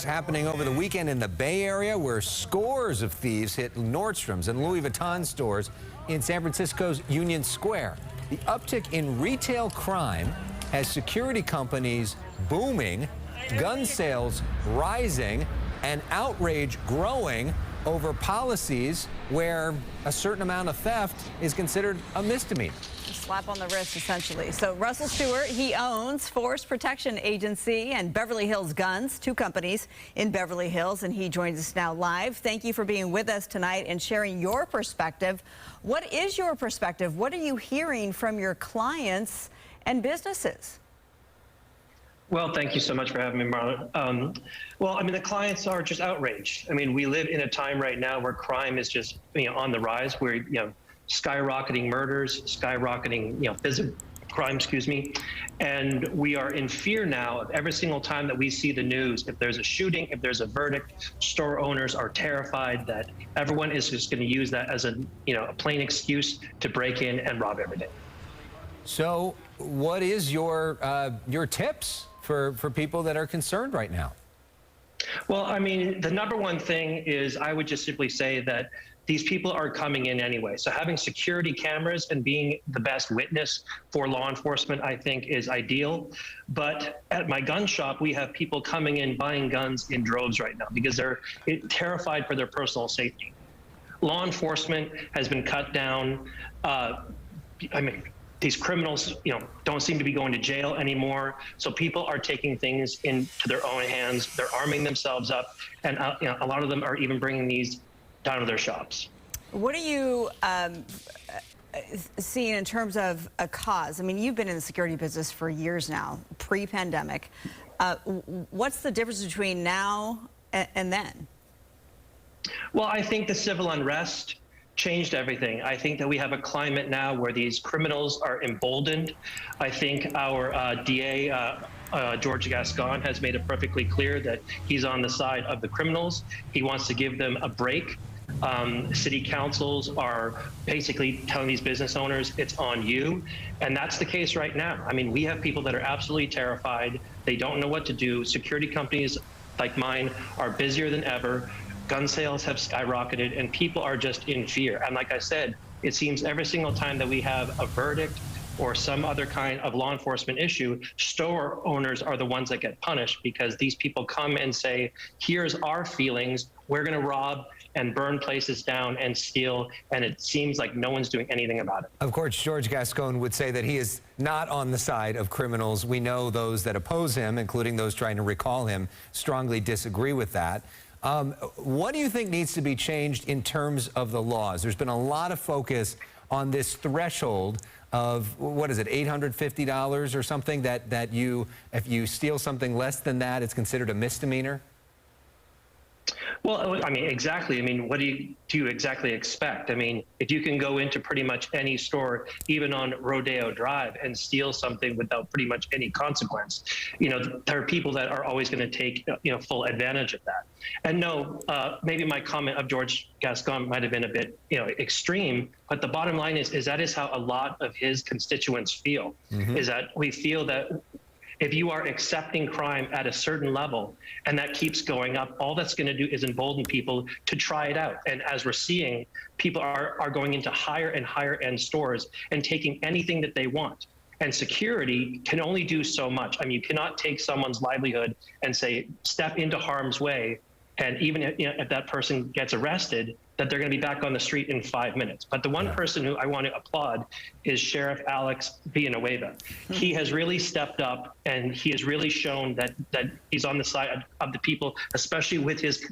attacks happening over the weekend in the Bay Area, where scores of thieves hit Nordstrom's and Louis Vuitton stores in San Francisco's Union Square. The uptick in retail crime has security companies booming, gun sales rising, and outrage growing over policies where a certain amount of theft is considered a misdemeanor. A slap on the wrist, essentially. So Russell Stuart, he owns Force Protection Agency and Beverly Hills Guns, two companies in Beverly Hills, and he joins us now live. Thank you for being with us tonight and sharing your perspective. What is your perspective? What are you hearing from your clients and businesses? Well, thank you so much for having me, Marla. Well, I mean, the clients are just outraged. I mean, we live in a time right now where crime is just, on the rise. We're, skyrocketing murders, skyrocketing, physical crime, and we are in fear now of every single time that we see the news. If there's a shooting, if there's a verdict, store owners are terrified that everyone is just going to use that as a plain excuse to break in and rob everything. So, what is your tips for people that are concerned right now? Well, I mean, the number one thing is I would just simply say that these people are coming in anyway. So having security cameras and being the best witness for law enforcement, I think, is ideal. But at my gun shop, we have people coming in buying guns in droves right now because they're terrified for their personal safety. Law enforcement has been cut down. These criminals, don't seem to be going to jail anymore. So people are taking things into their own hands. They're arming themselves up, and a lot of them are even bringing these down to their shops. What are you seeing in terms of a cause? I mean, you've been in the security business for years now, pre-pandemic. What's the difference between now and then? Well, I think the civil unrest changed everything. I think that we have a climate now where these criminals are emboldened. I think our DA, George Gascon, has made it perfectly clear that he's on the side of the criminals. He wants to give them a break. City councils are basically telling these business owners, it's on you. And that's the case right now. I mean, we have people that are absolutely terrified. They don't know what to do. Security companies like mine are busier than ever. Gun sales have skyrocketed and people are just in fear. And like I said, it seems every single time that we have a verdict or some other kind of law enforcement issue, store owners are the ones that get punished because these people come and say, here's our feelings, we're going to rob and burn places down and steal, and it seems like no one's doing anything about it. Of course, George Gascon would say that he is not on the side of criminals. We know those that oppose him, including those trying to recall him, strongly disagree with that. What do you think needs to be changed in terms of the laws? There's been a lot of focus on this threshold of, what is it, $850 or something, that if you steal something less than that, it's considered a misdemeanor? Well, I mean, exactly. I mean, what do you exactly expect? I mean, if you can go into pretty much any store, even on Rodeo Drive, and steal something without pretty much any consequence, there are people that are always going to take, full advantage of that. And no, maybe my comment of George Gascon might have been a bit, extreme, but the bottom line is that is how a lot of his constituents feel, is that we feel that if you are accepting crime at a certain level and that keeps going up, all that's going to do is embolden people to try it out. And as we're seeing, people are going into higher and higher end stores and taking anything that they want. And security can only do so much. I mean, you cannot take someone's livelihood and say, step into harm's way. And even if that person gets arrested, that they're going to be back on the street in 5 minutes. But the one person who I want to applaud is Sheriff Alex Villanueva. He has really stepped up, and he has really shown that he's on the side of the people, especially with his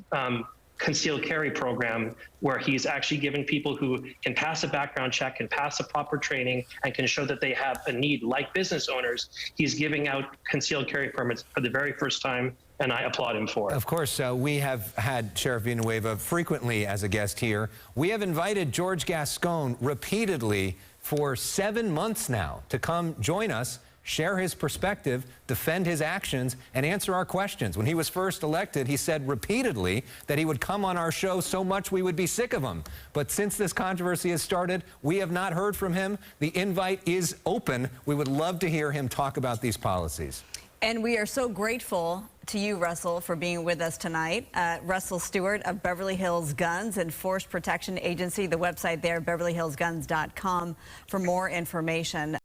concealed carry program, where he's actually given people who can pass a background check, can pass a proper training, and can show that they have a need, like business owners. He's giving out concealed carry permits for the very first time, and I applaud him for it. Of course, we have had Sheriff Villanueva frequently as a guest here. We have invited George Gascon repeatedly for 7 months now to come join us, share his perspective, defend his actions, and answer our questions. When he was first elected, he said repeatedly that he would come on our show so much we would be sick of him. But since this controversy has started, we have not heard from him. The invite is open. We would love to hear him talk about these policies. And we are so grateful to you, Russell, for being with us tonight. Russell Stuart of Beverly Hills Guns and Force Protection Agency. The website there, beverlyhillsguns.com, for more information.